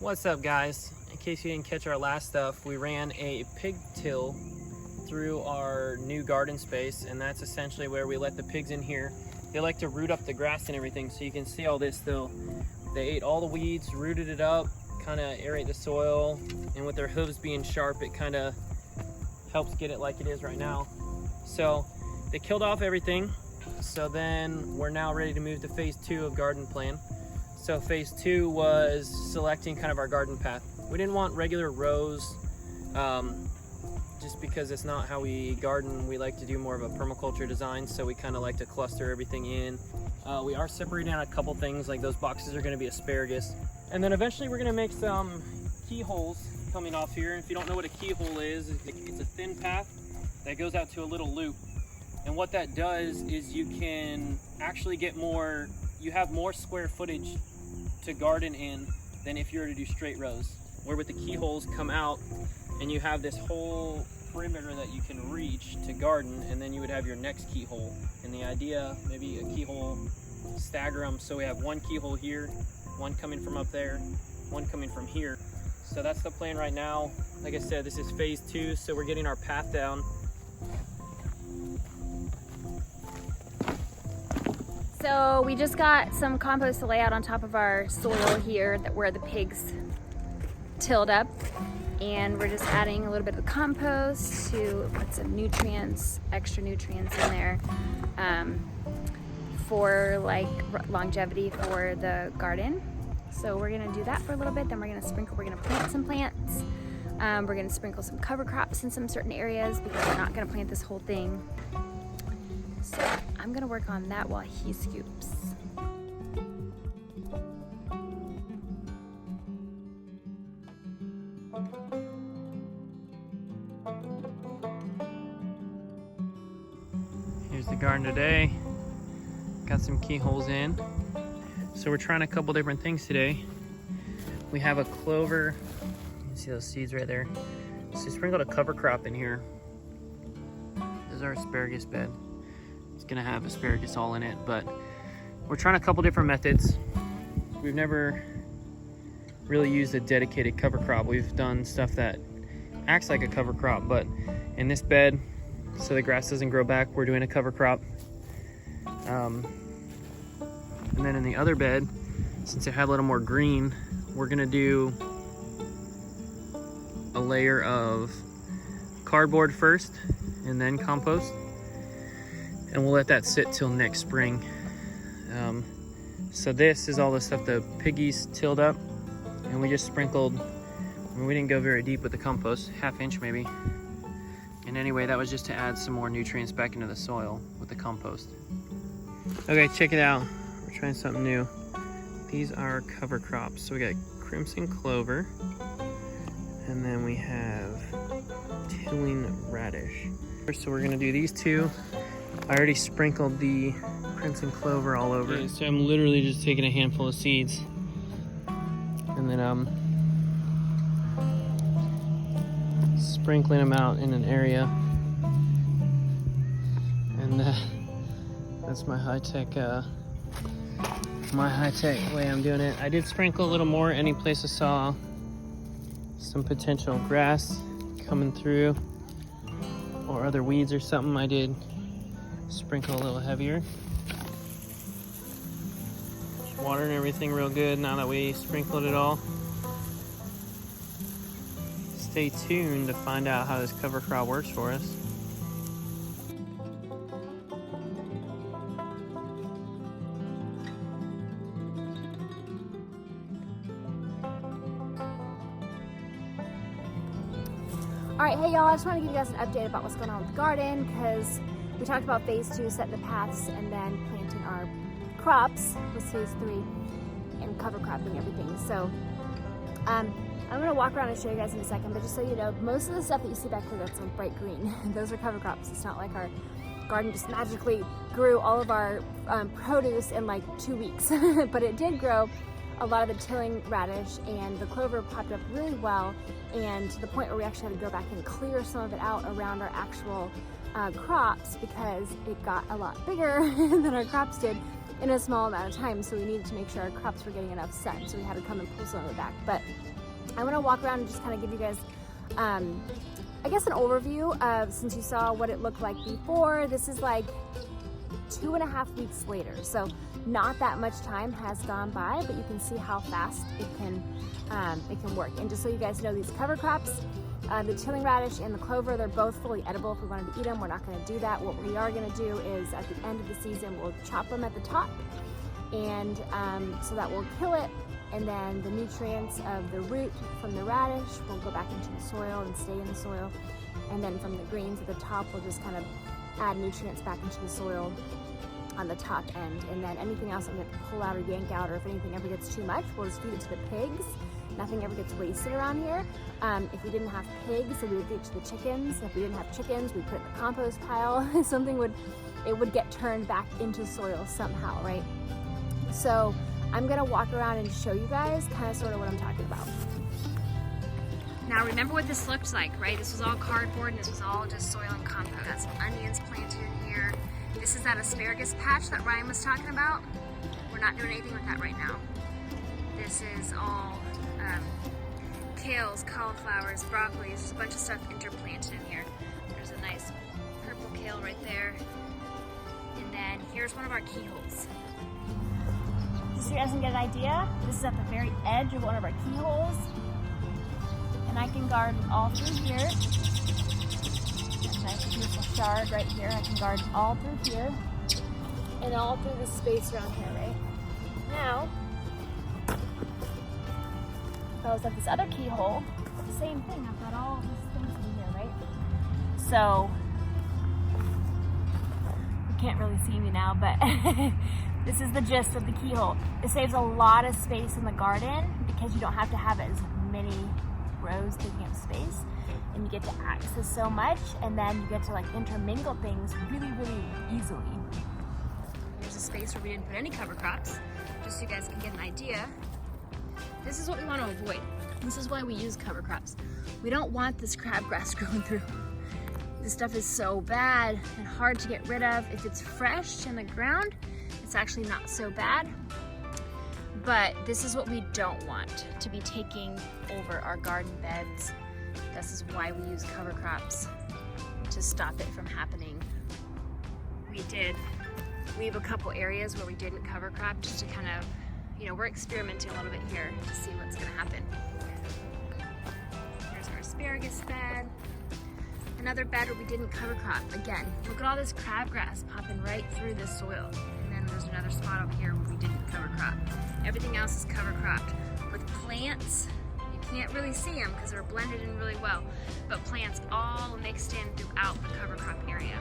What's up, guys? In case you didn't catch our last stuff, we ran a pig till through our new garden space, and that's essentially where we let the pigs in here. They like to root up the grass and everything, so you can see all this though. They ate all the weeds, rooted it up, kind of aerate the soil, and with their hooves being sharp, it kind of helps get it like it is right now. So they killed off everything. So then we're now ready to move to phase 2 of garden plan. So phase 2 was selecting kind of our garden path. We didn't want regular rows, just because it's not how we garden. We like to do more of a permaculture design, so we kind of like to cluster everything in. We are separating out a couple things, like those boxes are going to be asparagus. And then eventually we're going to make some keyholes coming off here. And if you don't know what a keyhole is, it's a thin path that goes out to a little loop. And what that does is you can actually get more, you have more square footage to garden in than if you were to do straight rows. Where with the keyholes come out and you have this whole perimeter that you can reach to garden, and then you would have your next keyhole. And the idea, maybe a keyhole, stagger them, so we have one keyhole here, one coming from up there, one coming from here. So that's the plan right now. Like I said, this is phase 2, so we're getting our path down. So we just got some compost to lay out on top of our soil here where the pigs tilled up, and we're just adding a little bit of the compost to put some nutrients, extra nutrients in there for like longevity for the garden. So we're gonna do that for a little bit, then we're gonna plant some plants. We're gonna sprinkle some cover crops in some certain areas because we're not gonna plant this whole thing. So I'm gonna work on that while he scoops. Here's the garden today. Got some keyholes in. So we're trying a couple different things today. We have a clover. You can see those seeds right there. So we sprinkled a cover crop in here. This is our asparagus bed. It's gonna have asparagus all in it, but we're trying a couple different methods. We've never really used a dedicated cover crop. We've done stuff that acts like a cover crop, but in this bed, so the grass doesn't grow back, we're doing a cover crop. And then in the other bed, since it had a little more green, we're gonna do a layer of cardboard first and then compost. And we'll let that sit till next spring. So this is all the stuff the piggies tilled up, and we just sprinkled. We didn't go very deep with the compost, ½ inch maybe. And anyway, that was just to add some more nutrients back into the soil with the compost. Okay, check it out. We're trying something new. These are cover crops. So we got crimson clover, and then we have tilling radish. So we're gonna do these two. I already sprinkled the crimson clover all over. Okay, so I'm literally just taking a handful of seeds, and then sprinkling them out in an area. And that's my high-tech way I'm doing it. I did sprinkle a little more any place I saw some potential grass coming through or other weeds or something. I did sprinkle a little heavier. Just watering everything real good now that we sprinkled it all. Stay tuned to find out how this cover crop works for us. All right, hey y'all, I just want to give you guys an update about what's going on with the garden, because we talked about phase 2, setting the paths, and then planting our crops was phase 3, and cover cropping everything. So I'm gonna walk around and show you guys in a second, but just so you know, most of the stuff that you see back here that's like bright green, those are cover crops. It's not like our garden just magically grew all of our produce in like 2 weeks, but it did grow a lot of the tilling radish, and the clover popped up really well, and to the point where we actually had to go back and clear some of it out around our actual crops because it got a lot bigger than our crops did in a small amount of time. So we needed to make sure our crops were getting enough sun, so we had to come and pull some of it back. But I'm gonna walk around and just kind of give you guys, I guess, an overview of, since you saw what it looked like before, this is like 2.5 weeks later. So not that much time has gone by, but you can see how fast it can work. And just so you guys know, these cover crops, the chilling radish and the clover, they're both fully edible. If we wanted to eat them, we're not gonna do that. What we are gonna do is at the end of the season, we'll chop them at the top, and so that will kill it. And then the nutrients of the root from the radish will go back into the soil and stay in the soil. And then from the greens at the top, we'll just kind of add nutrients back into the soil on the top end. And then anything else that we have to pull out or yank out, or if anything ever gets too much, we'll just feed it to the pigs. Nothing ever gets wasted around here. If we didn't have pigs, then we would feed it to the chickens. If we didn't have chickens, we'd put it in the compost pile. It would get turned back into soil somehow, right? So I'm gonna walk around and show you guys kind of sort of what I'm talking about. Now remember what this looked like, right? This was all cardboard and this was all just soil and compost. Got some onions planted in here. This is that asparagus patch that Ryan was talking about. We're not doing anything with that right now. This is all kales, cauliflowers, broccolis. There's a bunch of stuff interplanted in here. There's a nice purple kale right there. And then here's one of our keyholes. Just so you guys can get an idea, this is at the very edge of one of our keyholes. And I can garden all through here. That's a nice beautiful shard right here. I can garden all through here. And all through this space around here, right? Now, if I was at this other keyhole, same thing. I've got all these things in here, right? So, you can't really see me now, but this is the gist of the keyhole. It saves a lot of space in the garden because you don't have to have as many rows taking up space, and you get to access so much, and then you get to like intermingle things really, really easily. Here's a space where we didn't put any cover crops, just so you guys can get an idea. This is what we want to avoid. This is why we use cover crops. We don't want this crabgrass growing through. This stuff is so bad and hard to get rid of. If it's fresh in the ground, it's actually not so bad. But this is what we don't want to be taking over our garden beds. This is why we use cover crops, to stop it from happening. We did leave a couple areas where we didn't cover crop just to kind of, we're experimenting a little bit here to see what's gonna happen. Here's our asparagus bed. Another bed where we didn't cover crop. Again, look at all this crabgrass popping right through this soil. And then there's another spot over here where we didn't cover crop. Everything else is cover cropped. With plants, you can't really see them because they're blended in really well, but plants all mixed in throughout the cover crop area.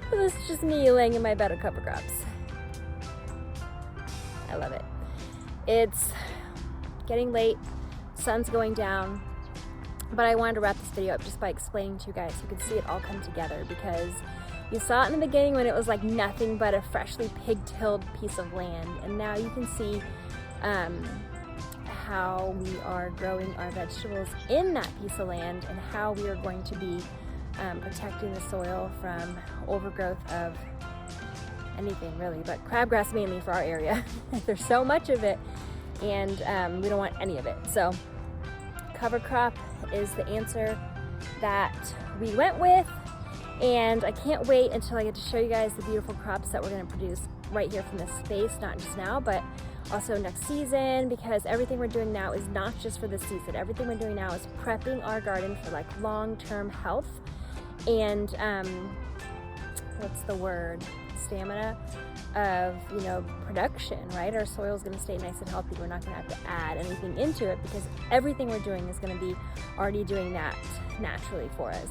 This is just me laying in my bed of cover crops. I love it. It's getting late, sun's going down, but I wanted to wrap this video up just by explaining to you guys so you can see it all come together, because you saw it in the beginning when it was like nothing but a freshly pig-tilled piece of land, and now you can see how we are growing our vegetables in that piece of land, and how we are going to be protecting the soil from overgrowth of anything really, but crabgrass mainly for our area. There's so much of it, and we don't want any of it. So cover crop is the answer that we went with, and I can't wait until I get to show you guys the beautiful crops that we're going to produce right here from this space, not just now, but also next season, because everything we're doing now is not just for this season. Everything we're doing now is prepping our garden for like long-term health and what's the word? Stamina of, production, right? Our soil is going to stay nice and healthy. We're not going to have to add anything into it because everything we're doing is going to be already doing that naturally for us.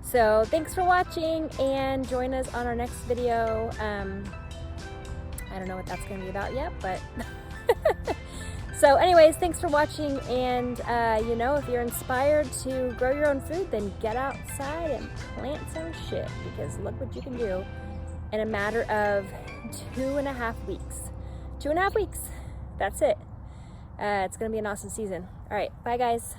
So thanks for watching, and join us on our next video. I don't know what that's going to be about yet, but so anyways, thanks for watching, and if you're inspired to grow your own food, then get outside and plant some shit, because look what you can do in a matter of 2.5 weeks. 2.5 weeks. That's it. It's going to be an awesome season. All right. Bye, guys.